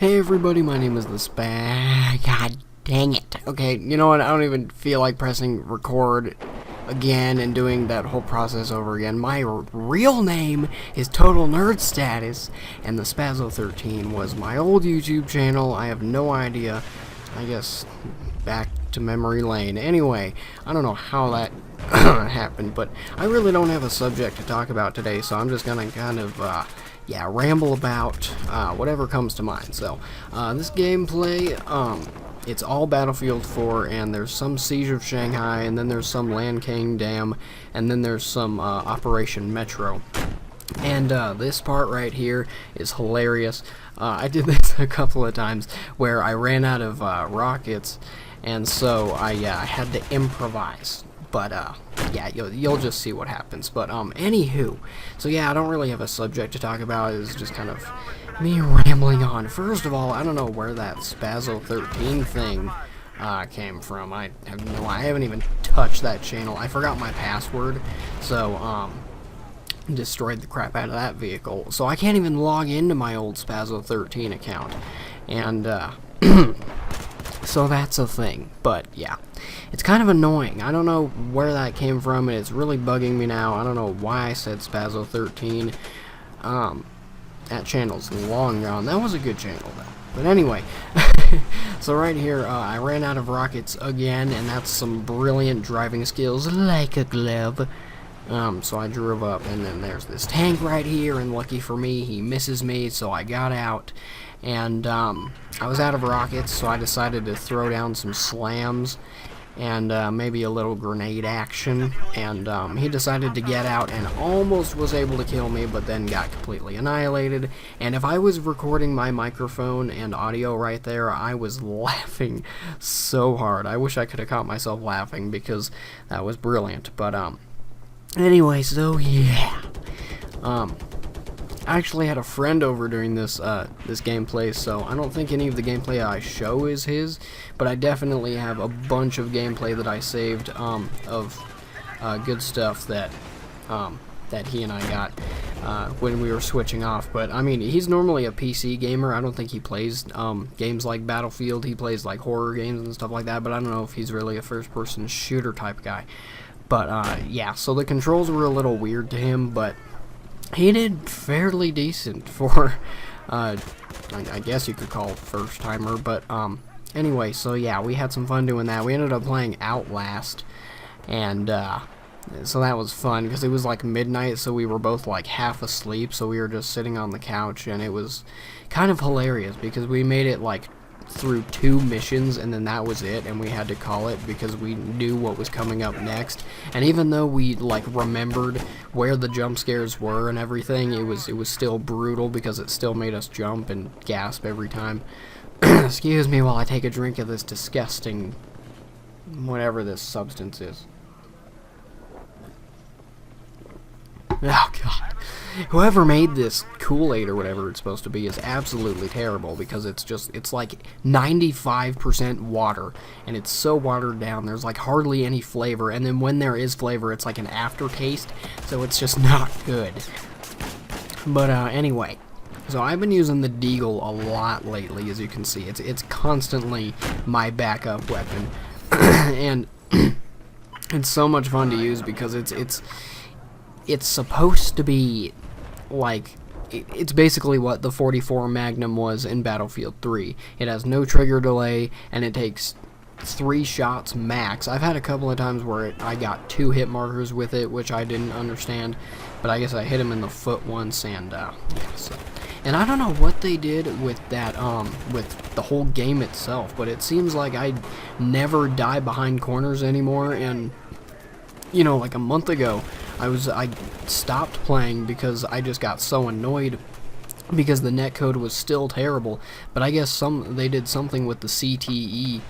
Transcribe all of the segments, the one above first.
Hey everybody, my name is the God dang it. Okay, you know what? I don't even feel like pressing record again and doing that whole process over again. My real name is TotalNerdStatus, and the Spazzo13 was my old YouTube channel. I have no idea. I guess back to memory lane. Anyway, I don't know how that happened, but I really don't have a subject to talk about today, so I'm just gonna kind of ramble about whatever comes to mind. So this gameplay, it's all Battlefield 4, and there's some Siege of Shanghai, and then there's some Land King Dam, and then there's some Operation Metro. And this part right here is hilarious. I did this a couple of times where I ran out of rockets, and so I had to improvise. But yeah, you'll just see what happens. But anywho, so yeah, I don't really have a subject to talk about. It's just kind of me rambling on. First of all, I don't know where that Spazzo13 thing came from. I haven't even touched that channel. I forgot my password, so destroyed the crap out of that vehicle. So I can't even log into my old Spazzo13 account, and so that's a thing. But yeah, it's kind of annoying. I don't know where that came from, and it's really bugging me now. I don't know why I said Spazzo13. That channel's long gone. That was a good channel though. But anyway, so right here, I ran out of rockets again, and that's some brilliant driving skills like a glove. So I drove up, and then there's this tank right here, and lucky for me, he misses me, so I got out, and I was out of rockets, so I decided to throw down some slams, and maybe a little grenade action, and he decided to get out and almost was able to kill me, but then got completely annihilated. And if I was recording my microphone and audio right there, I was laughing so hard. I wish I could have caught myself laughing, because that was brilliant. But anyway, so yeah, I actually had a friend over during this this gameplay, so I don't think any of the gameplay I show is his, but I definitely have a bunch of gameplay that I saved of good stuff that that he and I got when we were switching off. But I mean, he's normally a PC gamer. I don't think he plays games like Battlefield. He plays like horror games and stuff like that, but I don't know if he's really a first-person shooter type guy. But yeah, so the controls were a little weird to him, but he did fairly decent for, I guess you could call first timer. But anyway, so yeah, we had some fun doing that. We ended up playing Outlast, and so that was fun, because it was like midnight, so we were both like half asleep, so we were just sitting on the couch, and it was kind of hilarious, because we made it like through 2 missions, and then that was it, and we had to call it because we knew what was coming up next. And even though we like remembered where the jump scares were and everything, it was still brutal, because it still made us jump and gasp every time. Excuse me while I take a drink of this disgusting whatever this substance is. Oh god. Whoever made this Kool-Aid or whatever it's supposed to be is absolutely terrible, because it's like 95% water, and it's so watered down. There's like hardly any flavor, and then when there is flavor, it's like an aftertaste, so it's just not good. But anyway, so I've been using the Deagle a lot lately, as you can see. It's constantly my backup weapon, and it's so much fun to use, because it's supposed to be like, it's basically what the 44 Magnum was in Battlefield 3. It has no trigger delay, and it takes 3 shots max. I've had a couple of times where I got 2 hit markers with it, which I didn't understand, but I guess I hit him in the foot once, and yeah, so. And I don't know what they did with that, with the whole game itself, but it seems like I never die behind corners anymore. And you know, like a month ago, I stopped playing because I just got so annoyed, because the netcode was still terrible. But I guess they did something with the CTE,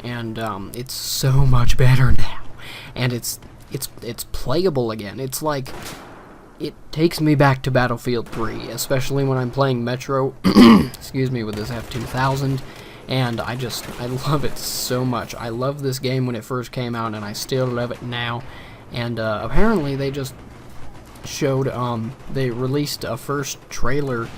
and it's so much better now, and it's playable again. It's like, it takes me back to Battlefield 3, especially when I'm playing Metro. Excuse me, with this F2000. And I love it so much. I loved this game when it first came out, and I still love it now. And apparently they just showed, they released a first trailer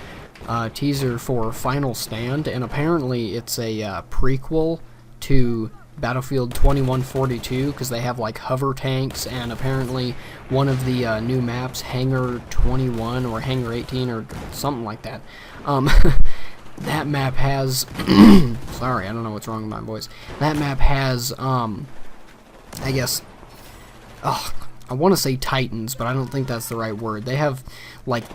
teaser for Final Stand, and apparently it's a prequel to Battlefield 2142, because they have like hover tanks, and apparently one of the new maps, Hangar 21 or Hangar 18 or something like that, that map has sorry, I don't know what's wrong with my voice. That map has I guess I want to say Titans, but I don't think that's the right word. They have like,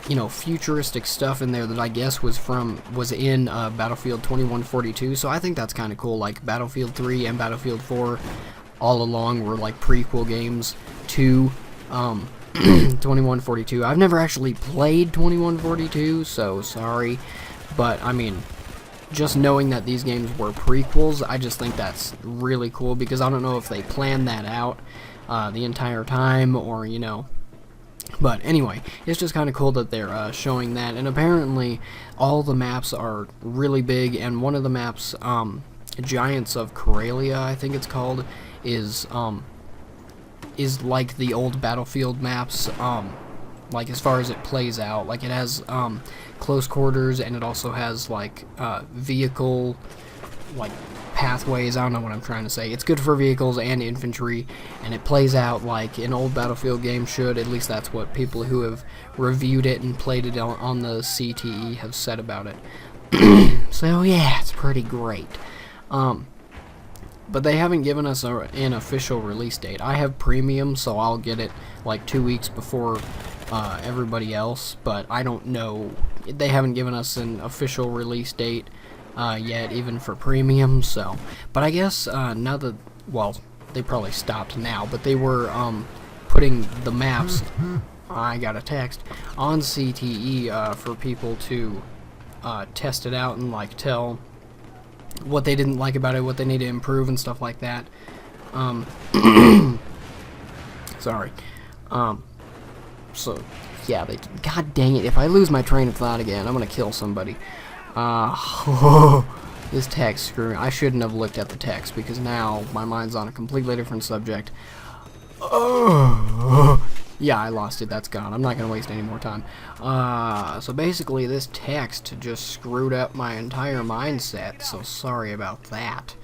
you know, futuristic stuff in there that I guess was in Battlefield 2142, so I think that's kind of cool. Like Battlefield 3 and Battlefield 4 all along were like prequel games to 2142. I've never actually played 2142, so sorry, but I mean, just knowing that these games were prequels, I just think that's really cool, because I don't know if they planned that out the entire time, or, you know. But anyway, it's just kind of cool that they're showing that, and apparently all the maps are really big, and one of the maps, Giants of Corellia, I think it's called, is like the old Battlefield maps, like as far as it plays out. Like it has close quarters, and it also has like vehicle, like pathways. I don't know what I'm trying to say. It's good for vehicles and infantry, and it plays out like an old Battlefield game should. At least that's what people who have reviewed it and played it on the CTE have said about it. So yeah, it's pretty great. But they haven't given us an official release date. I have premium, so I'll get it like 2 weeks before everybody else, but I don't know. They haven't given us an official release date yet, even for premium, so. But I guess now that, well, they probably stopped now, but they were putting the maps, I got a text, on CTE for people to test it out and like tell what they didn't like about it, what they need to improve and stuff like that. Sorry. So yeah, god dang it, if I lose my train of thought again, I'm gonna kill somebody. This text, screw. I shouldn't have looked at the text, because now my mind's on a completely different subject. Yeah, I lost it. That's gone. I'm not going to waste any more time. So basically, this text just screwed up my entire mindset, so sorry about that.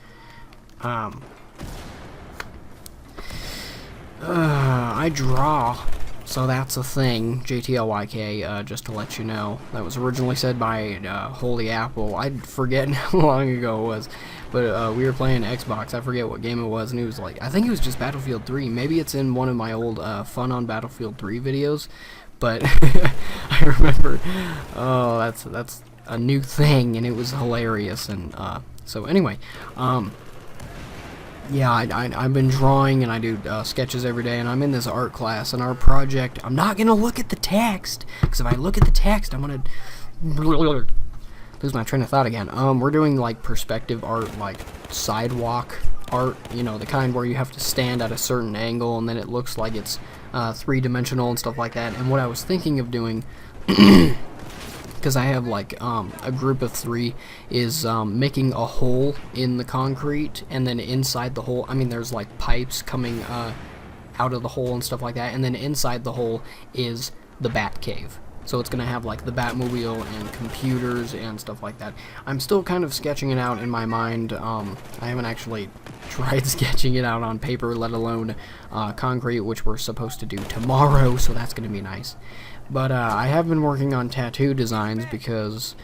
I draw, so that's a thing. JTLYK, just to let you know. That was originally said by Holy Apple. I forget how long ago it was, but we were playing Xbox. I forget what game it was, and he was like, I think it was just Battlefield 3. Maybe it's in one of my old Fun on Battlefield 3 videos, but I remember, oh, that's a new thing, and it was hilarious. And so anyway, yeah, I've been drawing, and I do sketches every day, and I'm in this art class, and our project, I'm not going to look at the text, because if I look at the text, I'm going to lose my train of thought again. We're doing, like, perspective art, like, sidewalk art, you know, the kind where you have to stand at a certain angle, and then it looks like it's three-dimensional and stuff like that. And what I was thinking of doing, because I have, like, a group of 3, is making a hole in the concrete, and then inside the hole, I mean, there's, like, pipes coming out of the hole and stuff like that, and then inside the hole is the Bat Cave. So it's going to have, like, the Batmobile and computers and stuff like that. I'm still kind of sketching it out in my mind. I haven't actually tried sketching it out on paper, let alone concrete, which we're supposed to do tomorrow, so that's going to be nice. But I have been working on tattoo designs, because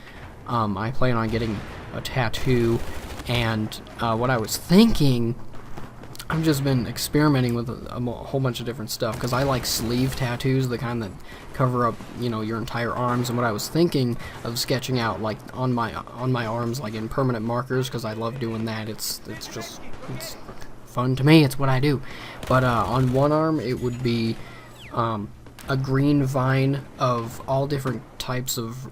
I plan on getting a tattoo, and what I was thinking, I've just been experimenting with a whole bunch of different stuff, because I like sleeve tattoos, the kind that cover up, you know, your entire arms. And what I was thinking of sketching out, like, on my arms, like in permanent markers, because I love doing that. It's fun to me. It's what I do. But on one arm, it would be a green vine of all different types of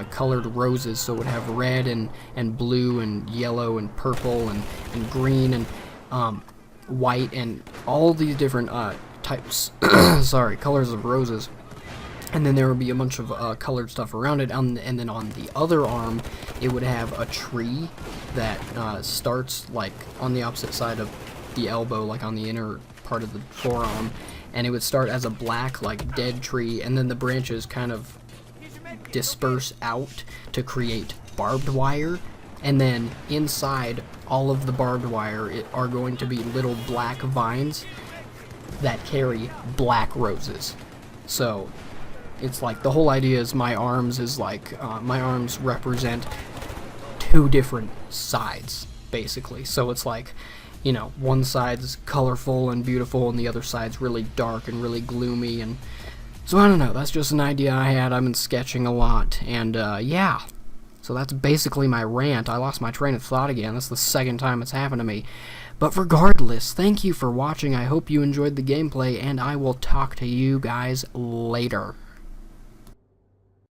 colored roses. So it would have red and blue and yellow and purple and green and white and all these different types sorry, colors of roses. And then there would be a bunch of colored stuff around it, and then on the other arm it would have a tree that starts like on the opposite side of the elbow, like on the inner part of the forearm, and it would start as a black, like, dead tree, and then the branches kind of disperse out to create barbed wire, and then inside all of the barbed wire are going to be little black vines that carry black roses. So it's like the whole idea is my arms represent two different sides, basically. So it's like, you know, one side's colorful and beautiful and the other side's really dark and really gloomy. And so I don't know, that's just an idea I had. I've been sketching a lot, and yeah. So that's basically my rant. I lost my train of thought again. That's the second time it's happened to me. But regardless, thank you for watching. I hope you enjoyed the gameplay, and I will talk to you guys later.